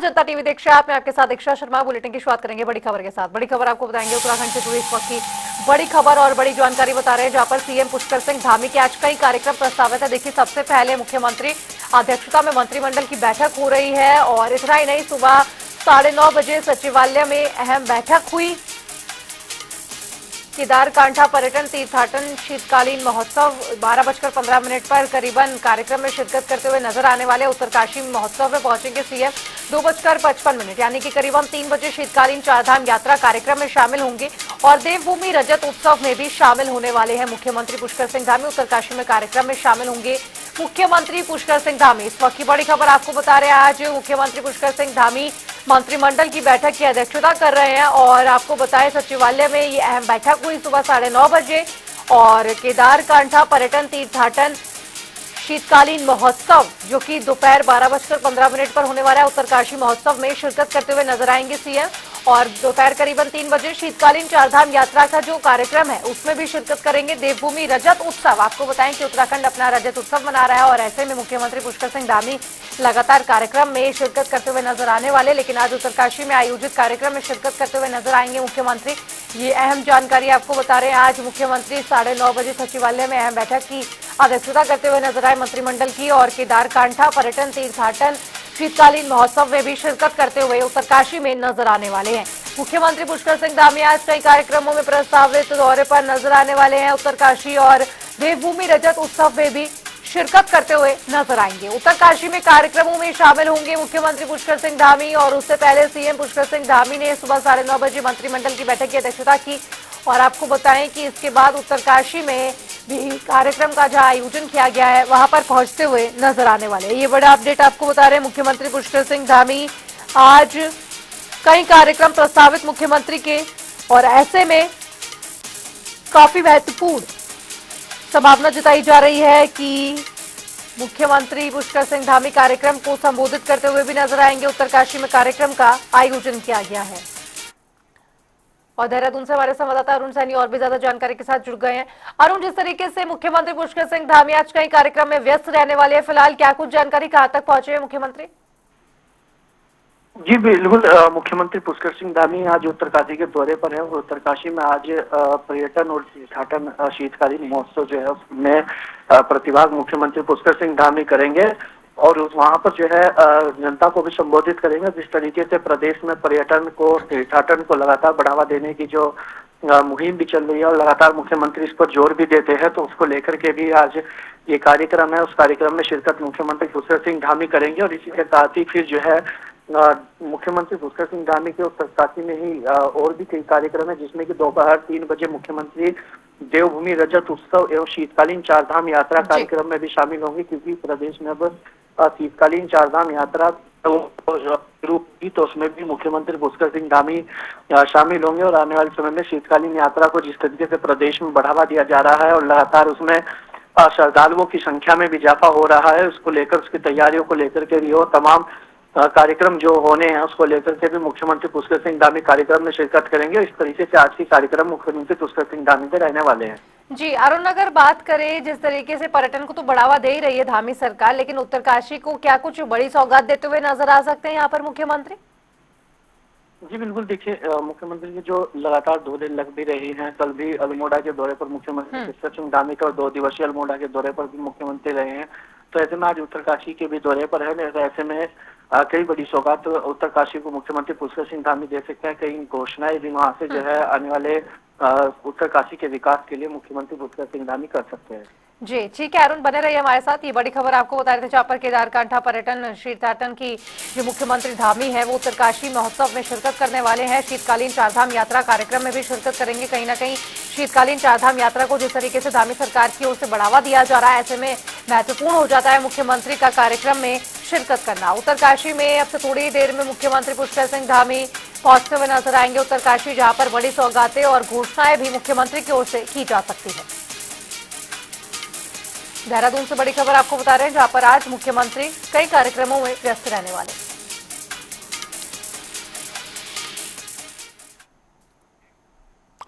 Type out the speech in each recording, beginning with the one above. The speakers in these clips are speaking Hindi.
जनता टीवी देख रहे हैं आप। मैं आपके साथ दीक्षा शर्मा। बुलेटिन की शुरुआत करेंगे बड़ी खबर के साथ। बड़ी खबर आपको बताएंगे उत्तराखंड से जुड़ी इस वक्त की बड़ी खबर और बड़ी जानकारी बता रहे हैं, जहां पर सीएम पुष्कर सिंह धामी के आज कई कार्यक्रम प्रस्तावित है। देखिए, सबसे पहले मुख्यमंत्री अध्यक्षता में मंत्रिमंडल की बैठक हो रही है और इतना ही नहीं, सुबह 9:30 बजे सचिवालय में अहम बैठक हुई। केदारकांठा पर्यटन तीर्थाटन शीतकालीन महोत्सव 12:15 पर करीबन कार्यक्रम में शिरकत करते हुए नजर आने वाले। उत्तरकाशी महोत्सव में पहुंचेंगे सीएम 2:55 यानी कि करीबन 3 बजे शीतकालीन चारधाम यात्रा कार्यक्रम में शामिल होंगे और देवभूमि रजत उत्सव में भी शामिल होने वाले हैं मुख्यमंत्री पुष्कर सिंह धामी। उत्तरकाशी में कार्यक्रम में शामिल होंगे मुख्यमंत्री पुष्कर सिंह धामी। इस वक्त की बड़ी खबर आपको बता रहे हैं, आज मुख्यमंत्री पुष्कर सिंह धामी मंत्रिमंडल की बैठक की अध्यक्षता कर रहे हैं और आपको बताएं सचिवालय में ये अहम बैठक हुई सुबह 9:30 बजे। और केदारकांठा पर्यटन तीर्थाटन शीतकालीन महोत्सव जो कि दोपहर 12:15 पर होने वाला है, उत्तरकाशी महोत्सव में शिरकत करते हुए नजर आएंगे सीएम। और दोपहर करीबन 3 बजे शीतकालीन चारधाम यात्रा का जो कार्यक्रम है उसमें भी शिरकत करेंगे। देवभूमि रजत उत्सव, आपको बताएं कि उत्तराखंड अपना रजत उत्सव मना रहा है और ऐसे में मुख्यमंत्री पुष्कर सिंह धामी लगातार कार्यक्रम में शिरकत करते हुए नजर आने वाले। लेकिन आज उत्तरकाशी में आयोजित कार्यक्रम में शिरकत करते हुए नजर आएंगे मुख्यमंत्री। ये अहम जानकारी आपको बता रहे हैं, आज मुख्यमंत्री 9:30 बजे सचिवालय में अहम बैठक की अध्यक्षता करते हुए नजर आए मंत्रिमंडल की और केदारकांठा पर्यटन तीर्थाटन शीतकालीन महोत्सव में भी शिरकत करते हुए उत्तरकाशी में नजर आने वाले हैं। मुख्यमंत्री पुष्कर सिंह धामी आज कई कार्यक्रमों में प्रस्तावित दौरे पर नजर आने वाले हैं। उत्तरकाशी और देवभूमि रजत उत्सव में भी शिरकत करते हुए नजर आएंगे। उत्तरकाशी में कार्यक्रमों में शामिल होंगे मुख्यमंत्री पुष्कर सिंह धामी और उससे पहले सीएम पुष्कर सिंह धामी ने सुबह 9:30 बजे मंत्रिमंडल की बैठक की अध्यक्षता की। और आपको बताएं कि इसके बाद उत्तरकाशी में भी कार्यक्रम का जहां आयोजन किया गया है वहां पर पहुंचते हुए नजर आने वाले। ये बड़ा अपडेट आपको बता रहे हैं मुख्यमंत्री पुष्कर सिंह धामी। आज कई कार्यक्रम प्रस्तावित मुख्यमंत्री के और ऐसे में काफी महत्वपूर्ण संभावना जताई जा रही है कि मुख्यमंत्री पुष्कर सिंह धामी कार्यक्रम को संबोधित करते हुए भी नजर आएंगे। उत्तरकाशी में कार्यक्रम का आयोजन किया गया है। और देहरादून से हमारे संवाददाता अरुण सैनी और भी ज्यादा जानकारी के साथ जुड़ गए हैं। अरुण, जिस तरीके से मुख्यमंत्री पुष्कर सिंह धामी आज कई कार्यक्रम में व्यस्त रहने वाले हैं, फिलहाल क्या कुछ जानकारी कहां तक पहुंचे हैं मुख्यमंत्री? जी बिल्कुल, मुख्यमंत्री पुष्कर सिंह धामी आज उत्तरकाशी के दौरे पर है और उत्तरकाशी में आज पर्यटन और तीर्थाटन शीतकालीन महोत्सव जो है उसमें प्रतिभाग मुख्यमंत्री पुष्कर सिंह धामी करेंगे और वहां पर जो है जनता को भी संबोधित करेंगे। जिस तरीके से प्रदेश में पर्यटन को तीर्थाटन को लगातार बढ़ावा देने की जो मुहिम भी चल रही है और लगातार मुख्यमंत्री इस पर जोर भी देते हैं, तो उसको लेकर के भी आज ये कार्यक्रम है। उस कार्यक्रम में शिरकत मुख्यमंत्री पुष्कर सिंह धामी करेंगे और इसी के साथ ही फिर जो है मुख्यमंत्री पुष्कर सिंह धामी के उत्तरकाशी में ही और भी कई कार्यक्रम है, जिसमें कि दोपहर 3 बजे मुख्यमंत्री देवभूमि रजत उत्सव एवं शीतकालीन चारधाम यात्रा कार्यक्रम में भी शामिल होंगे, क्योंकि प्रदेश में अब शीतकालीन चारधाम यात्रा शुरू की, तो उसमें भी मुख्यमंत्री पुष्कर सिंह धामी शामिल होंगे। और आने वाले समय में शीतकालीन यात्रा को जिस तरीके से प्रदेश में बढ़ावा दिया जा रहा है और लगातार उसमें श्रद्धालुओं की संख्या में भी इजाफा हो रहा है, उसको लेकर उसकी तैयारियों को लेकर के भी और तमाम कार्यक्रम जो होने हैं उसको लेकर के भी मुख्यमंत्री पुष्कर सिंह धामी कार्यक्रम में शिरकत करेंगे। इस तरीके से आज की कार्यक्रम मुख्यमंत्री पुष्कर सिंह धामी के रहने वाले हैं। जी अरुण, अगर बात करें जिस तरीके से पर्यटन को तो बढ़ावा दे ही रही है धामी सरकार, लेकिन उत्तरकाशी को क्या कुछ बड़ी सौगात देते हुए नजर आ सकते हैं यहाँ पर मुख्यमंत्री? जी बिल्कुल, देखिए मुख्यमंत्री की जो लगातार दौरे लग भी रही हैं, कल भी अल्मोड़ा के दौरे पर मुख्यमंत्री पुष्कर सिंह धामी का 2 दिवसीय अल्मोड़ा के दौरे पर भी मुख्यमंत्री रहे हैं, तो ऐसे में आज उत्तरकाशी के भी दौरे पर है। ऐसे में कई बड़ी सौगात उत्तरकाशी को मुख्यमंत्री पुष्कर सिंह धामी दे सकते हैं। कई घोषणाएं भी वहां से जो है आने वाले उत्तरकाशी के विकास के लिए मुख्यमंत्री पुष्कर सिंह धामी कर सकते हैं। जी ठीक है अरुण, बने रहिए हमारे साथ। ये बड़ी खबर आपको बता रहे थे, जहां पर केदारकांठा पर्यटन तीर्थाटन की जो मुख्यमंत्री धामी है वो उत्तरकाशी महोत्सव में शिरकत करने वाले हैं। शीतकालीन चारधाम यात्रा कार्यक्रम में भी शिरकत करेंगे। कहीं ना कहीं शीतकालीन चारधाम यात्रा को जिस तरीके से धामी सरकार की ओर से बढ़ावा दिया जा रहा है, ऐसे में महत्वपूर्ण हो जाता है मुख्यमंत्री का कार्यक्रम में शिरकत करना। उत्तरकाशी में अब से थोड़ी देर में मुख्यमंत्री पुष्कर सिंह धामी पहुंचते हुए नजर आएंगे उत्तरकाशी, जहां पर बड़ी सौगातें और घोषणाएं भी मुख्यमंत्री की ओर से की जा सकती है। देहरादून से बड़ी खबर आपको बता रहे हैं, जहां पर आज मुख्यमंत्री कई कार्यक्रमों में व्यस्त रहने वाले।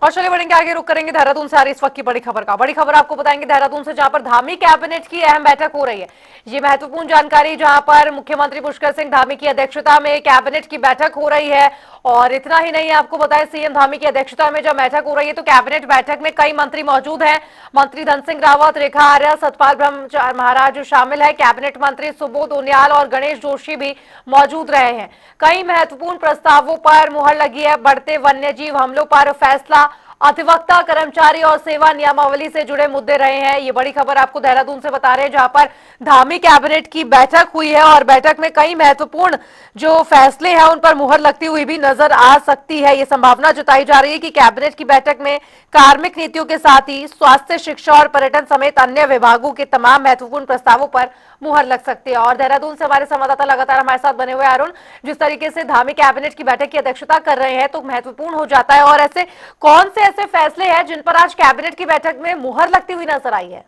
और चलिए बढ़ेंगे आगे, रुक करेंगे देहरादून से आ रही इस वक्त की बड़ी खबर का। बड़ी खबर आपको बताएंगे देहरादून से, जहां पर धामी कैबिनेट की अहम बैठक हो रही है। ये महत्वपूर्ण जानकारी, जहां पर मुख्यमंत्री पुष्कर सिंह धामी की अध्यक्षता में कैबिनेट की बैठक हो रही है। और इतना ही नहीं, आपको बताएं सीएम धामी की अध्यक्षता में जब बैठक हो रही है तो कैबिनेट बैठक में कई मंत्री मौजूद हैं। मंत्री धन सिंह रावत, रेखा आर्या, सतपाल ब्रह्मचारी महाराज शामिल है। कैबिनेट मंत्री सुबोध उनियाल और गणेश जोशी भी मौजूद रहे हैं। कई महत्वपूर्ण प्रस्तावों पर मुहर लगी है। बढ़ते वन्यजीव हमलों पर फैसला, अधिवक्ता, कर्मचारी और सेवा नियमावली से जुड़े मुद्दे रहे हैं। ये बड़ी खबर आपको देहरादून से बता रहे हैं, जहां पर धामी कैबिनेट की बैठक हुई है और बैठक में कई महत्वपूर्ण जो फैसले हैं उन पर मुहर लगती हुई भी नजर आ सकती है। ये संभावना जताई जा रही है कि कैबिनेट की बैठक में कार्मिक नीतियों के साथ ही स्वास्थ्य, शिक्षा और पर्यटन समेत अन्य विभागों के तमाम महत्वपूर्ण प्रस्तावों पर मुहर लग सकती है। और देहरादून से हमारे संवाददाता लगातार हमारे साथ बने हुए अरुण, जिस तरीके से धामी कैबिनेट की बैठक की अध्यक्षता कर रहे हैं तो महत्वपूर्ण हो जाता है। और ऐसे कौन से ऐसे फैसले हैं जिन पर आज कैबिनेट की बैठक में मुहर लगती हुई नजर आई है?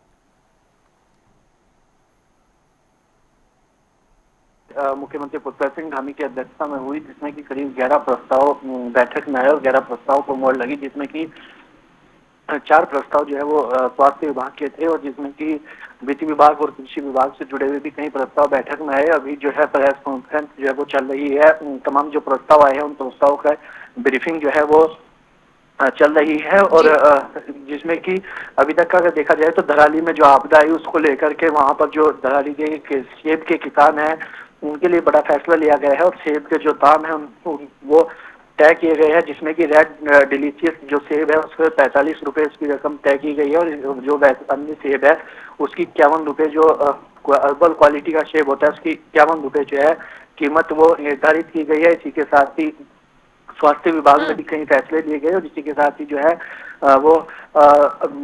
मुख्यमंत्री पुष्कर सिंह धामी की अध्यक्षता में हुई, जिसमें कि करीब 11 प्रस्ताव बैठक में आए और 11 प्रस्ताव को मोहर लगी, जिसमें कि 4 प्रस्ताव जो है वो स्वास्थ्य विभाग के थे और जिसमें कि वित्त विभाग और कृषि विभाग से जुड़े हुए भी कई प्रस्ताव बैठक में आए। अभी जो है प्रेस कॉन्फ्रेंस जो है वो चल रही है। तमाम जो प्रस्ताव आए हैं उन प्रस्तावों का ब्रीफिंग जो है वो चल रही है। और जिसमें कि अभी तक का अगर देखा जाए तो धराली में जो आपदा आई उसको लेकर के वहां पर जो धराली के सेब के किसान हैं उनके लिए बड़ा फैसला लिया गया है और सेब के जो दाम है वो तय किए गए हैं, जिसमें कि रेड डिलीशियस जो सेब है उसके 45 रुपए उसकी रकम तय की गई है और जो अन्य सेब है उसकी 51 रुपए, जो अर्बल क्वालिटी का सेब होता है उसकी 51 रुपए जो है कीमत वो निर्धारित की गई है। इसी के साथ ही स्वास्थ्य विभाग में भी कई फैसले लिए गए और इसी के साथ ही जो है वो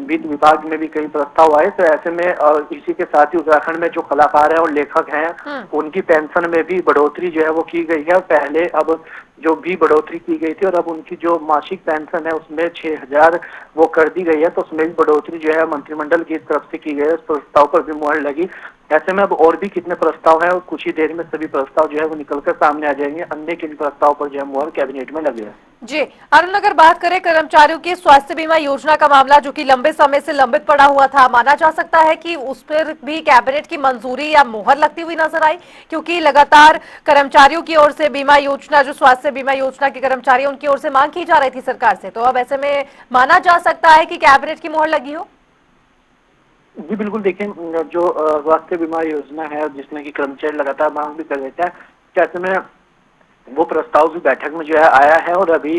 वित्त विभाग में भी कई प्रस्ताव आए। तो ऐसे में इसी के साथ ही उत्तराखंड में जो कलाकार हैं और लेखक हैं उनकी पेंशन में भी बढ़ोतरी जो है वो की गई है। पहले अब जो भी बढ़ोतरी की गई थी और अब उनकी जो मासिक पेंशन है उसमें 6,000 वो कर दी गई है। तो उसमें भी बढ़ोतरी जो है मंत्रिमंडल की तरफ से की गई है। उस प्रस्ताव पर भी मुहर लगी। ऐसे में अब और भी कितने प्रस्ताव हैं और कुछ ही देर में सभी प्रस्ताव जो है वो निकलकर सामने आ जाएंगे। अन्य किन प्रस्ताव पर जो है मुहर कैबिनेट में लगे है। जी अरुण, अगर बात करें कर्मचारियों की स्वास्थ्य बीमा योजना का मामला, जो कि लंबे समय से लंबित पड़ा हुआ था, माना जा सकता है कि उस पर भी कैबिनेट की मंजूरी या मुहर लगती हुई नजर आई, क्योंकि लगातार कर्मचारियों की ओर से बीमा योजना, जो स्वास्थ्य बीमा योजना के कर्मचारी उनकी ओर से मांग की जा रही थी सरकार से, तो अब ऐसे में माना जा सकता है कि कैबिनेट की मुहर लगी हो? जी बिल्कुल, देखिए जो स्वास्थ्य बीमा योजना है जिसमें कि कर्मचारी लगातार मांग भी कर देता है, ऐसे में वो प्रस्ताव भी बैठक में जो है आया है। और अभी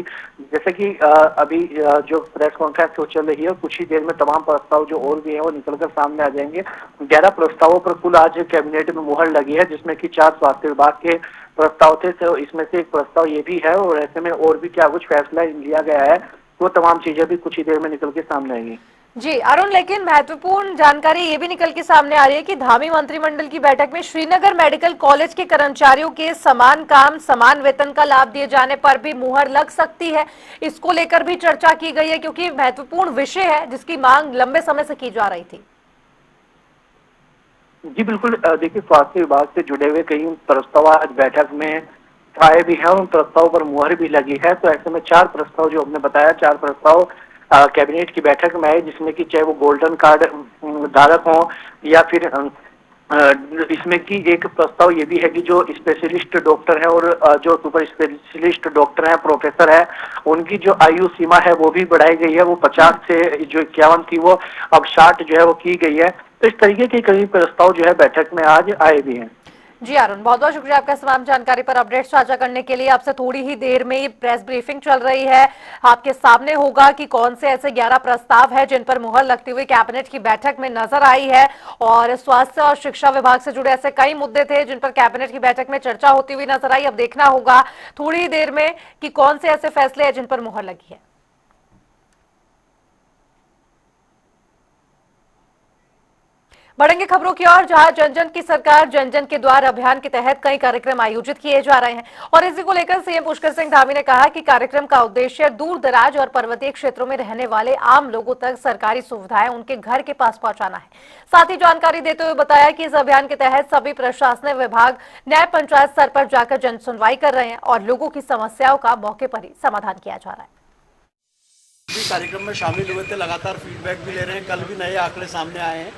जैसे कि अभी जो प्रेस कॉन्फ्रेंस हो चल रही है कुछ ही देर में तमाम प्रस्ताव जो और भी है वो निकलकर सामने आ जाएंगे। 11 प्रस्तावों पर कुल आज कैबिनेट में मुहर लगी है, जिसमें कि 4 स्वास्थ्य विभाग के प्रस्ताव थे, तो इसमें से एक प्रस्ताव ये भी है। और ऐसे में और भी क्या कुछ फैसला लिया गया है वो तमाम चीजें भी कुछ ही देर में निकल के सामने आएंगी। जी अरुण, लेकिन महत्वपूर्ण जानकारी ये भी निकल के सामने आ रही है कि धामी मंत्रिमंडल की बैठक में श्रीनगर मेडिकल कॉलेज के कर्मचारियों के समान काम समान वेतन का लाभ दिए जाने पर भी मुहर लग सकती है। इसको लेकर भी चर्चा की गई है, क्योंकि महत्वपूर्ण विषय है जिसकी मांग लंबे समय से की जा रही थी। जी बिल्कुल, देखिए स्वास्थ्य विभाग से जुड़े हुए कई प्रस्ताव आज बैठक में आए भी हैं, उन प्रस्ताव पर मुहर भी लगी है। तो ऐसे में 4 प्रस्ताव जो हमने बताया, 4 प्रस्ताव कैबिनेट की बैठक में आए, जिसमें कि चाहे वो गोल्डन कार्ड धारक हो या फिर इसमें की एक प्रस्ताव ये भी है कि जो स्पेशलिस्ट डॉक्टर है और जो सुपर स्पेशलिस्ट डॉक्टर है, प्रोफेसर है, उनकी जो आयु सीमा है वो भी बढ़ाई गई है। वो 50 से जो 51 थी वो अब 60 जो है वो की गई है। तो इस तरीके के कई प्रस्ताव जो है बैठक में आज आए भी हैं। जी अरुण, बहुत बहुत शुक्रिया आपका तमाम जानकारी पर अपडेट साझा करने के लिए। आपसे थोड़ी ही देर में प्रेस ब्रीफिंग चल रही है, आपके सामने होगा कि कौन से ऐसे 11 प्रस्ताव हैं जिन पर मुहर लगती हुई कैबिनेट की बैठक में नजर आई है। और स्वास्थ्य और शिक्षा विभाग से जुड़े ऐसे कई मुद्दे थे जिन पर कैबिनेट की बैठक में चर्चा होती हुई नजर आई। अब देखना होगा थोड़ी ही देर में कि कौन से ऐसे फैसले हैं जिन पर मुहर लगी है। बढ़ेंगे खबरों की ओर, जहां जन जन की सरकार जन जन के द्वार अभियान के तहत कई कार्यक्रम आयोजित किए जा रहे हैं। और इसी को लेकर सीएम पुष्कर सिंह धामी ने कहा कि कार्यक्रम का उद्देश्य दूर दराज और पर्वतीय क्षेत्रों में रहने वाले आम लोगों तक सरकारी सुविधाएं उनके घर के पास पहुंचाना है। साथ ही जानकारी देते हुए बताया कि इस अभियान के तहत सभी प्रशासनिक विभाग न्याय पंचायत स्तर पर जाकर जन सुनवाई कर रहे हैं और लोगों की समस्याओं का मौके पर ही समाधान किया जा रहा है। भी कार्यक्रम में शामिल हुए थे, लगातार फीडबैक भी ले रहे हैं, कल भी नए आंकड़े सामने आए हैं।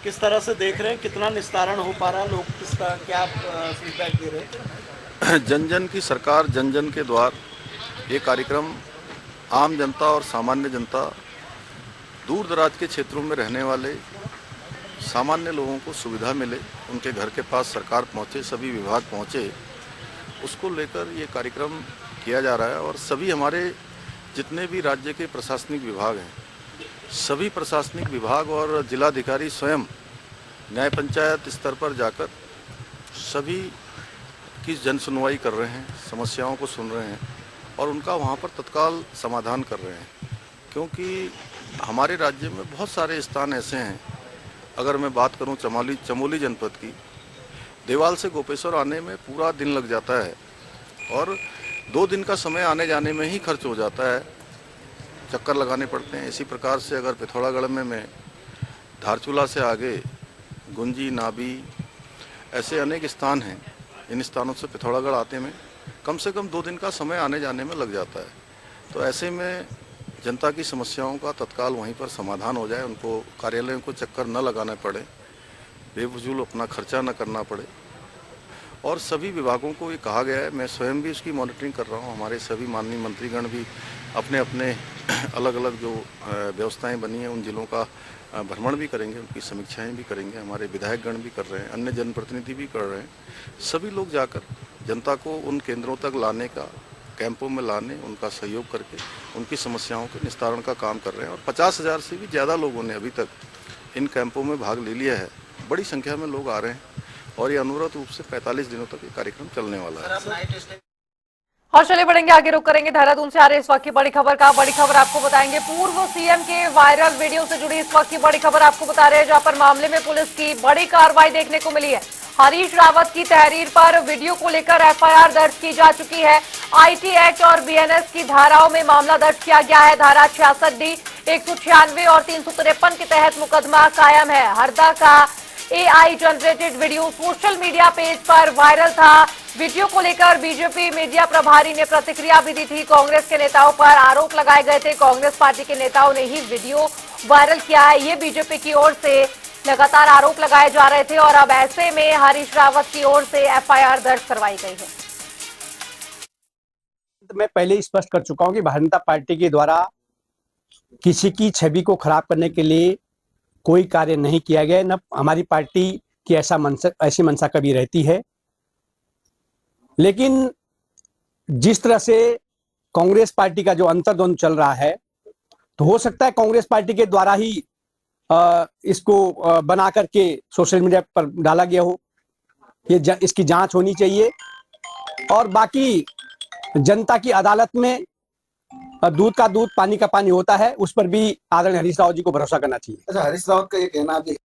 किस तरह से देख रहे हैं, कितना निस्तारण हो पा रहा, लोग किस तरह क्या फीडबैक दे रहे हैं? जन जन की सरकार, जन जन के द्वार, ये कार्यक्रम आम जनता और सामान्य जनता, दूर दराज के क्षेत्रों में रहने वाले सामान्य लोगों को सुविधा मिले, उनके घर के पास सरकार पहुँचे, सभी विभाग पहुँचे, उसको लेकर ये कार्यक्रम किया जा रहा है। और सभी हमारे जितने भी राज्य के प्रशासनिक विभाग हैं, सभी प्रशासनिक विभाग और जिलाधिकारी स्वयं न्याय पंचायत स्तर पर जाकर सभी की जन सुनवाई कर रहे हैं, समस्याओं को सुन रहे हैं और उनका वहाँ पर तत्काल समाधान कर रहे हैं। क्योंकि हमारे राज्य में बहुत सारे स्थान ऐसे हैं, अगर मैं बात करूं चमोली जनपद की, देवाल से गोपेश्वर आने में पूरा दिन लग जाता है और 2 दिन का समय आने जाने में ही खर्च हो जाता है, चक्कर लगाने पड़ते हैं। इसी प्रकार से अगर पिथौरागढ़ में मैं धारचूला से आगे गुंजी, नाबी, ऐसे अनेक स्थान हैं, इन स्थानों से पिथौरागढ़ आते में कम से कम 2 दिन का समय आने जाने में लग जाता है। तो ऐसे में जनता की समस्याओं का तत्काल वहीं पर समाधान हो जाए, उनको कार्यालयों को चक्कर न लगाना पड़े, बेफजूल अपना खर्चा न करना पड़े। और सभी विभागों को ये कहा गया है, मैं स्वयं भी इसकी मॉनिटरिंग कर रहा हूँ, हमारे सभी माननीय मंत्रीगण भी अपने अपने अलग अलग जो व्यवस्थाएं बनी हैं उन जिलों का भ्रमण भी करेंगे, उनकी समीक्षाएं भी करेंगे, हमारे विधायकगण भी कर रहे हैं, अन्य जनप्रतिनिधि भी कर रहे हैं। सभी लोग जाकर जनता को उन केंद्रों तक लाने का, कैंपों में लाने, उनका सहयोग करके उनकी समस्याओं के निस्तारण का काम कर रहे हैं। और 50,000 से भी ज़्यादा लोगों ने अभी तक इन कैंपों में भाग ले लिया है, बड़ी संख्या में लोग आ रहे हैं और ये अनवरत रूप से 45 दिनों तक ये कार्यक्रम चलने वाला है। और चलिए बढ़ेंगे आगे, रुक करेंगे देहरादून से आ रहे इस वक्त की बड़ी खबर का। बड़ी खबर आपको बताएंगे, पूर्व सीएम के वायरल वीडियो से जुड़ी इस वक्त की बड़ी खबर आपको बता रहे हैं, जहां पर मामले में पुलिस की बड़ी कार्रवाई देखने को मिली है। हरीश रावत की तहरीर पर वीडियो को लेकर एफआईआर दर्ज की जा चुकी है। आईटी एक्ट और बीएनएस की धाराओं में मामला दर्ज किया गया है। धारा 66D, 196 और 353 के तहत मुकदमा कायम है। हरदा का AI generated video social media page पर वायरल था। वीडियो को लेकर बीजेपी मीडिया प्रभारी ने प्रतिक्रिया भी दी थी। कांग्रेस के नेताओं पर आरोप लगाए गए थे, कांग्रेस पार्टी के नेताओं ने ही वीडियो वायरल किया है, ये बीजेपी की ओर से लगातार आरोप लगाए जा रहे थे और अब ऐसे में हरीश रावत की ओर से एफआईआर दर्ज करवाई गई है। मैं पहले ही स्पष्ट कर चुका हूं कि भारतीय जनता पार्टी के द्वारा किसी की छवि को खराब करने के लिए कोई कार्य नहीं किया गया, न हमारी पार्टी की ऐसी मंशा कभी रहती है। लेकिन जिस तरह से कांग्रेस पार्टी का जो अंतर्द्वंद चल रहा है, तो हो सकता है कांग्रेस पार्टी के द्वारा ही इसको बना करके सोशल मीडिया पर डाला गया हो। इसकी जांच होनी चाहिए और बाकी जनता की अदालत में दूध का दूध, पानी का पानी होता है, उस पर भी आदरणीय हरीश रावत जी को भरोसा करना चाहिए। अच्छा, हरीश रावत का ये कहना भी।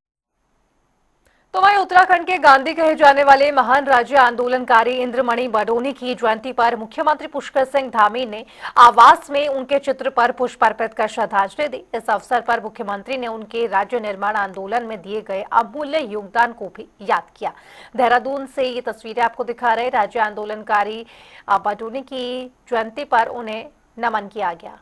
तो वहीं उत्तराखंड के गांधी कहे जाने वाले महान राज्य आंदोलनकारी इंद्रमणि बडोनी की जयंती पर मुख्यमंत्री पुष्कर सिंह धामी ने आवास में उनके चित्र पर पुष्प अर्पित कर श्रद्धांजलि दी। इस अवसर पर मुख्यमंत्री ने उनके राज्य निर्माण आंदोलन में दिए गए अमूल्य योगदान को भी याद किया। देहरादून से ये तस्वीरें आपको दिखा रहे, राज्य आंदोलनकारी बडोनी की जयंती पर उन्हें नमन किया गया।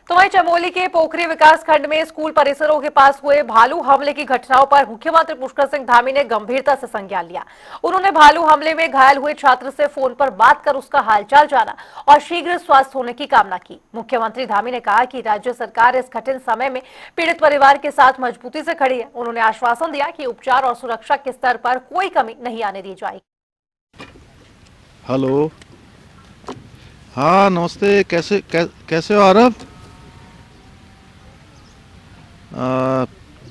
तो वहीं चमोली के पोखरी विकास खंड में स्कूल परिसरों के पास हुए भालू हमले की घटनाओं पर मुख्यमंत्री पुष्कर सिंह धामी ने गंभीरता से संज्ञान लिया। उन्होंने भालू हमले में घायल हुए छात्र से फोन पर बात कर उसका हालचाल जाना और शीघ्र स्वस्थ होने की कामना की। मुख्यमंत्री धामी ने कहा कि राज्य सरकार इस कठिन समय में पीड़ित परिवार के साथ मजबूती से खड़ी है। उन्होंने आश्वासन दिया कि उपचार और सुरक्षा के स्तर पर कोई कमी नहीं आने दी जाएगी। हेलो, हाँ नमस्ते, कैसे हो आरव?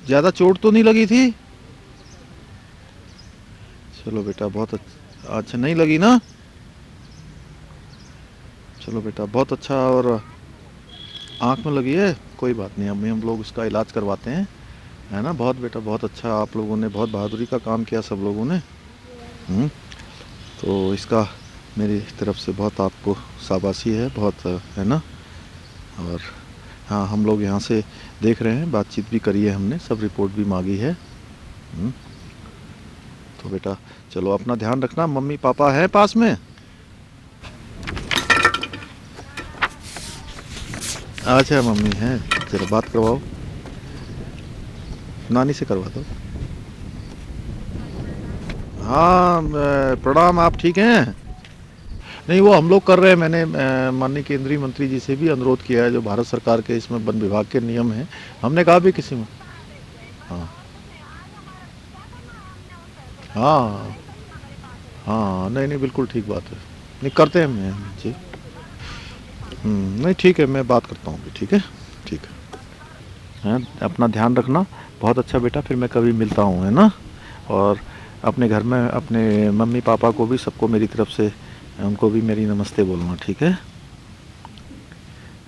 ज़्यादा चोट तो नहीं लगी थी? चलो बेटा, बहुत अच्छा, नहीं लगी ना? चलो बेटा, बहुत अच्छा। और आँख में लगी है? कोई बात नहीं, हम लोग उसका इलाज करवाते हैं, है ना? बहुत बेटा, बहुत अच्छा, आप लोगों ने बहुत बहादुरी का काम किया, सब लोगों ने। तो इसका मेरी तरफ से बहुत आपको शाबाशी है, बहुत, है ना? और हाँ, हम लोग यहाँ से देख रहे हैं, बातचीत भी करी है हमने, सब रिपोर्ट भी मांगी है। तो बेटा चलो, अपना ध्यान रखना। मम्मी पापा है पास में? अच्छा मम्मी हैं, जरा बात करवाओ, नानी से करवा दो। हाँ प्रणाम, आप ठीक हैं? नहीं वो हम लोग कर रहे हैं, मैंने माननीय केंद्रीय मंत्री जी से भी अनुरोध किया है, जो भारत सरकार के इसमें वन विभाग के नियम हैं, हमने कहा भी किसी में। हाँ हाँ हाँ, नहीं नहीं बिल्कुल ठीक बात है, नहीं करते हैं मैं जी। नहीं ठीक है, मैं बात करता हूँ, ठीक है, ठीक है, हैं अपना ध्यान रखना, बहुत अच्छा बेटा, फिर मैं कभी मिलता हूँ, है ना। और अपने घर में अपने मम्मी पापा को भी, सबको मेरी तरफ से उनको भी मेरी नमस्ते बोलना, ठीक है।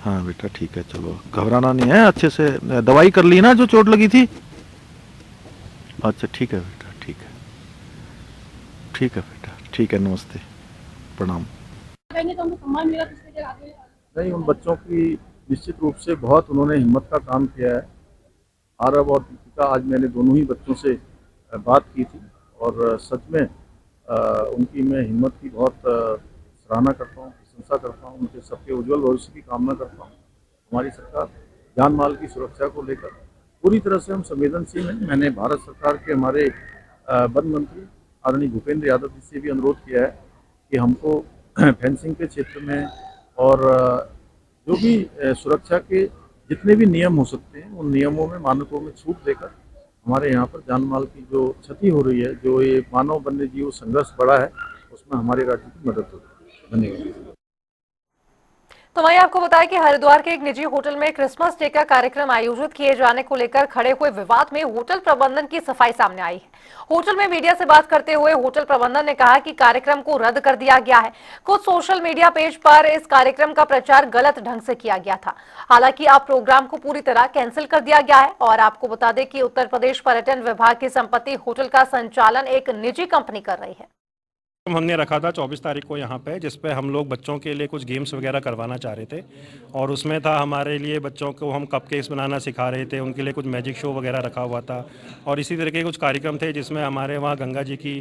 हाँ बेटा ठीक है, चलो घबराना नहीं है, अच्छे से दवाई कर ली ना जो चोट लगी थी? अच्छा ठीक है बेटा, ठीक है, ठीक है बेटा, ठीक है, नमस्ते, प्रणाम। नहीं, उन बच्चों की निश्चित रूप से बहुत उन्होंने हिम्मत का काम किया है। आरव और दीपिका, आज मैंने दोनों ही बच्चों से बात की थी और सच में उनकी मैं हिम्मत की बहुत सराहना करता हूँ, प्रशंसा करता हूँ, उनके सबके उज्जवल भविष्य की कामना करता हूँ। हमारी सरकार जान माल की सुरक्षा को लेकर पूरी तरह से हम संवेदनशील हैं। मैंने भारत सरकार के हमारे वन मंत्री आदरणीय भूपेंद्र यादव जी से भी अनुरोध किया है कि हमको फेंसिंग के क्षेत्र में और जो भी सुरक्षा के जितने भी नियम हो सकते हैं, उन नियमों में, मानकों में छूट देकर हमारे यहाँ पर जान माल की जो क्षति हो रही है, जो ये मानव वन्य जीव संघर्ष बढ़ा है, उसमें हमारे राज्य की मदद होगी। धन्यवाद। तो वहीं आपको बताया कि हरिद्वार के एक निजी होटल में क्रिसमस डे का कार्यक्रम आयोजित किए जाने को लेकर खड़े हुए विवाद में होटल प्रबंधन की सफाई सामने आई है। होटल में मीडिया से बात करते हुए होटल प्रबंधन ने कहा कि कार्यक्रम को रद्द कर दिया गया है। कुछ सोशल मीडिया पेज पर इस कार्यक्रम का प्रचार गलत ढंग से किया गया था। हालांकि अब प्रोग्राम को पूरी तरह कैंसिल कर दिया गया है। और आपको बता दें कि उत्तर प्रदेश पर्यटन विभाग की संपत्ति होटल का संचालन एक निजी कंपनी कर रही है। हमने रखा था 24 तारीख को यहाँ पे, जिस पे हम लोग बच्चों के लिए कुछ गेम्स वगैरह करवाना चाह रहे थे और उसमें था हमारे लिए बच्चों को हम कपकेक्स बनाना सिखा रहे थे, उनके लिए कुछ मैजिक शो वगैरह रखा हुआ था और इसी तरह के कुछ कार्यक्रम थे जिसमें हमारे वहाँ गंगा जी की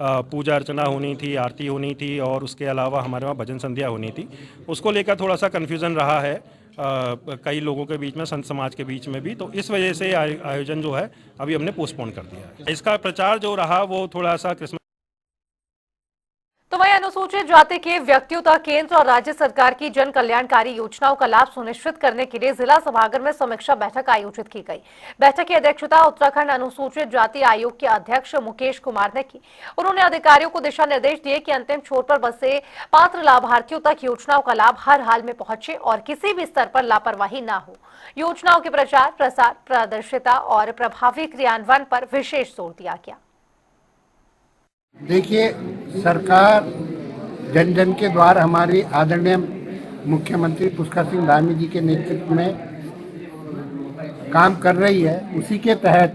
पूजा अर्चना होनी थी, आरती होनी थी और उसके अलावा हमारे वहाँ भजन संध्या होनी थी। उसको लेकर थोड़ा सा कन्फ्यूज़न रहा है कई लोगों के बीच में, संत समाज के बीच में भी, तो इस वजह से आयोजन जो है अभी हमने पोस्टपोन कर दिया है। इसका प्रचार जो रहा वो थोड़ा सा क्रिसमस। तो वहीं अनुसूचित जाति के व्यक्तियों तक केंद्र और राज्य सरकार की जन कल्याणकारी योजनाओं का लाभ सुनिश्चित करने के लिए जिला सभागार में समीक्षा बैठक आयोजित की गई। बैठक की अध्यक्षता उत्तराखंड अनुसूचित जाति आयोग के अध्यक्ष मुकेश कुमार ने की। उन्होंने अधिकारियों को दिशा निर्देश दिए कि अंतिम छोर पर बसे पात्र लाभार्थियों तक योजनाओं का लाभ हर हाल में पहुंचे और किसी भी स्तर पर लापरवाही न हो। योजनाओं के प्रचार प्रसार, पारदर्शिता और प्रभावी क्रियान्वयन पर विशेष जोर दिया गया। देखिए, सरकार जन जन के द्वार हमारी आदरणीय मुख्यमंत्री पुष्कर सिंह धामी जी के नेतृत्व में काम कर रही है। उसी के तहत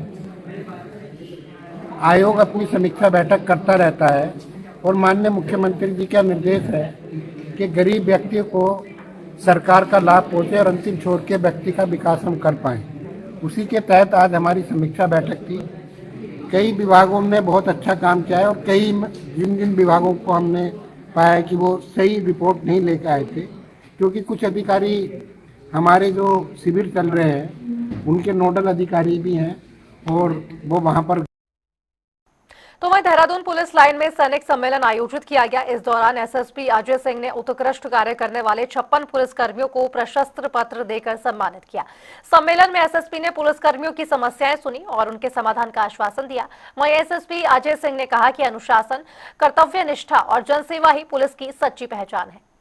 आयोग अपनी समीक्षा बैठक करता रहता है और माननीय मुख्यमंत्री जी का निर्देश है कि गरीब व्यक्तियों को सरकार का लाभ पहुँचे और अंतिम छोर के व्यक्ति का विकास हम कर पाएँ। उसी के तहत आज हमारी समीक्षा बैठक थी। कई विभागों ने बहुत अच्छा काम किया है और कई जिन जिन विभागों को हमने पाया कि वो सही रिपोर्ट नहीं लेकर आए थे, क्योंकि कुछ अधिकारी हमारे जो शिविर चल रहे हैं उनके नोडल अधिकारी भी हैं और वो वहाँ पर। तो वहीं देहरादून पुलिस लाइन में सैनिक सम्मेलन आयोजित किया गया। इस दौरान एसएसपी अजय सिंह ने उत्कृष्ट कार्य करने वाले 56 पुलिसकर्मियों को प्रशस्त्र पत्र देकर सम्मानित किया। सम्मेलन में एसएसपी ने पुलिसकर्मियों की समस्याएं सुनी और उनके समाधान का आश्वासन दिया। वहीं एसएसपी अजय सिंह ने कहा कि अनुशासन, कर्तव्यनिष्ठा और जनसेवा ही पुलिस की सच्ची पहचान है।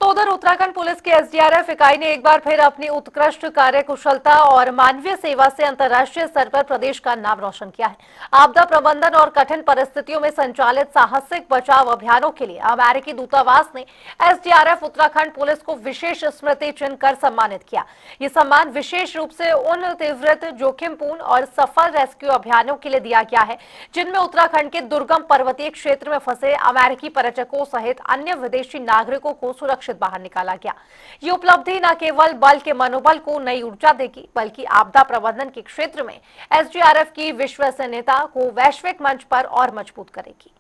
तो उधर उत्तराखंड पुलिस की एसडीआरएफ इकाई ने एक बार फिर अपनी उत्कृष्ट कार्य कुशलता और मानवीय सेवा से अंतर्राष्ट्रीय स्तर पर प्रदेश का नाम रोशन किया है। आपदा प्रबंधन और कठिन परिस्थितियों में संचालित साहसिक बचाव अभियानों के लिए अमेरिकी दूतावास ने एसडीआरएफ उत्तराखंड पुलिस को विशेष स्मृति चिन्ह कर सम्मानित किया। ये सम्मान विशेष रूप से उन तीव्र, जोखिमपूर्ण और सफल रेस्क्यू अभियानों के लिए दिया गया है जिनमें उत्तराखंड के दुर्गम पर्वतीय क्षेत्र में फंसे अमेरिकी पर्यटकों सहित अन्य विदेशी नागरिकों को सुरक्षित बाहर निकाला गया। ये उपलब्धि न केवल बल के मनोबल को नई ऊर्जा देगी, बल्कि आपदा प्रबंधन के क्षेत्र में एसडीआरएफ की विश्वसनीयता को वैश्विक मंच पर और मजबूत करेगी।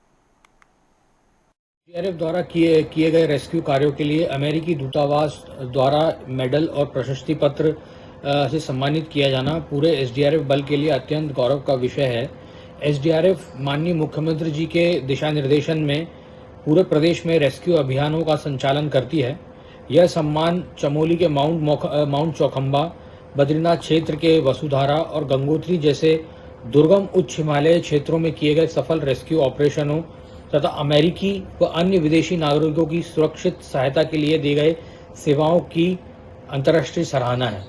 एसडीआरएफ द्वारा किए गए रेस्क्यू कार्यों के लिए अमेरिकी दूतावास द्वारा मेडल और प्रशस्ति पत्र से सम्मानित किया जाना पूरे एसडीआरएफ बल के लिए अत्यंत गौरव का विषय है। एसडीआरएफ माननीय मुख्यमंत्री जी के दिशा निर्देशन में पूरे प्रदेश में रेस्क्यू अभियानों का संचालन करती है। यह सम्मान चमोली के माउंट चौखंबा, बद्रीनाथ क्षेत्र के वसुधारा और गंगोत्री जैसे दुर्गम उच्च हिमालय क्षेत्रों में किए गए सफल रेस्क्यू ऑपरेशनों तथा अमेरिकी व अन्य विदेशी नागरिकों की सुरक्षित सहायता के लिए दी गए सेवाओं की अंतर्राष्ट्रीय सराहना है।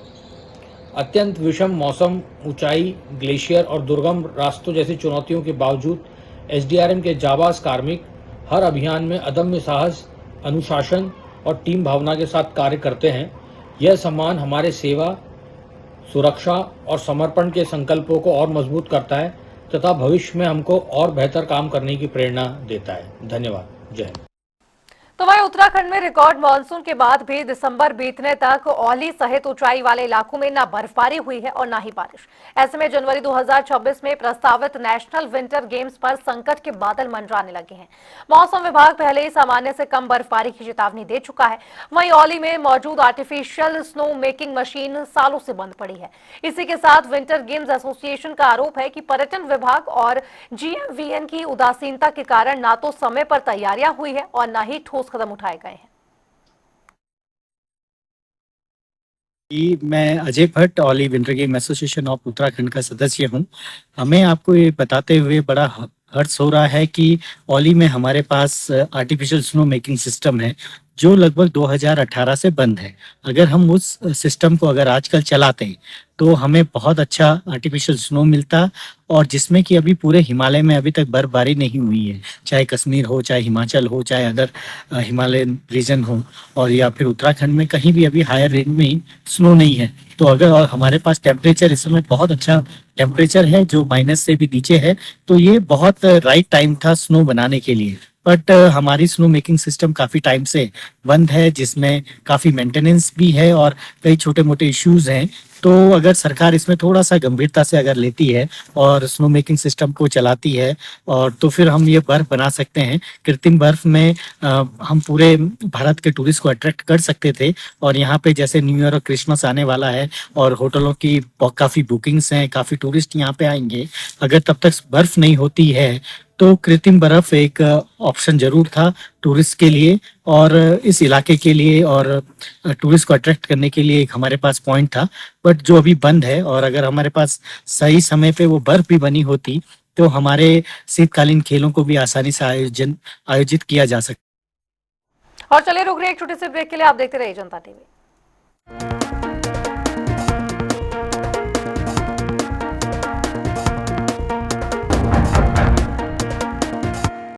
अत्यंत विषम मौसम, ऊंचाई, ग्लेशियर और दुर्गम रास्तों जैसी चुनौतियों के बावजूद एसडीआरएफ के जाबाज कार्मिक हर अभियान में अदम्य साहस, अनुशासन और टीम भावना के साथ कार्य करते हैं। यह सम्मान हमारे सेवा, सुरक्षा और समर्पण के संकल्पों को और मजबूत करता है तथा भविष्य में हमको और बेहतर काम करने की प्रेरणा देता है। धन्यवाद। जय हिंद। तो वहीं उत्तराखंड में रिकॉर्ड मानसून के बाद भी दिसंबर बीतने तक औली सहित ऊंचाई वाले इलाकों में न बर्फबारी हुई है और न ही बारिश। ऐसे में जनवरी 2026 में प्रस्तावित नेशनल विंटर गेम्स पर संकट के बादल मंडराने लगे हैं। मौसम विभाग पहले ही सामान्य से कम बर्फबारी की चेतावनी दे चुका है। वहीं औली में मौजूद आर्टिफिशियल स्नो मेकिंग मशीन सालों से बंद पड़ी है। इसी के साथ विंटर गेम्स एसोसिएशन का आरोप है कि पर्यटन विभाग और जीएमवीएन की उदासीनता के कारण न तो समय पर तैयारियां हुई है और न ही ठोस कदम उठाए गए हैं। मैं Ajay Bhatt, Auli winter game association of Uttarakhand का सदस्य हूं। हमें आपको ये बताते हुए बड़ा हर्ष हो रहा है कि औली में हमारे पास आर्टिफिशियल स्नो मेकिंग सिस्टम है जो लगभग 2018 से बंद है। अगर हम उस सिस्टम को अगर आजकल चलाते तो हमें बहुत अच्छा आर्टिफिशियल स्नो मिलता, और जिसमें कि अभी पूरे हिमालय में अभी तक बर्फबारी नहीं हुई है, चाहे कश्मीर हो, चाहे हिमाचल हो, चाहे अदर हिमालयन रीजन हो, और या फिर उत्तराखंड में कहीं भी अभी हायर रेंज में ही स्नो नहीं है। तो अगर और हमारे पास टेम्परेचर इस समय बहुत अच्छा टेम्परेचर है जो माइनस से भी नीचे है, तो ये बहुत राइट टाइम था स्नो बनाने के लिए। बट हमारी स्नो मेकिंग सिस्टम काफ़ी टाइम से बंद है, जिसमें काफ़ी मेंटेनेंस भी है और कई छोटे मोटे इश्यूज हैं। तो अगर सरकार इसमें थोड़ा सा गंभीरता से अगर लेती है और स्नो मेकिंग सिस्टम को चलाती है, और तो फिर हम ये बर्फ बना सकते हैं। कृत्रिम बर्फ में हम पूरे भारत के टूरिस्ट को अट्रैक्ट कर सकते थे, और यहाँ पे जैसे न्यू ईयर और क्रिसमस आने वाला है और होटलों की काफ़ी बुकिंग्स हैं, काफ़ी टूरिस्ट यहाँ पे आएंगे। अगर तब तक बर्फ नहीं होती है तो कृत्रिम बर्फ एक ऑप्शन जरूर था टूरिस्ट के लिए और इस इलाके के लिए, और टूरिस्ट को अट्रैक्ट करने के लिए एक हमारे पास पॉइंट था, बट जो अभी बंद है। और अगर हमारे पास सही समय पे वो बर्फ भी बनी होती तो हमारे शीतकालीन खेलों को भी आसानी से आयोजित किया जा सकता। और चलिए रुक रहे एक छोटे से ब्रेक के लिए। आप देखते रहिए जनता टीवी।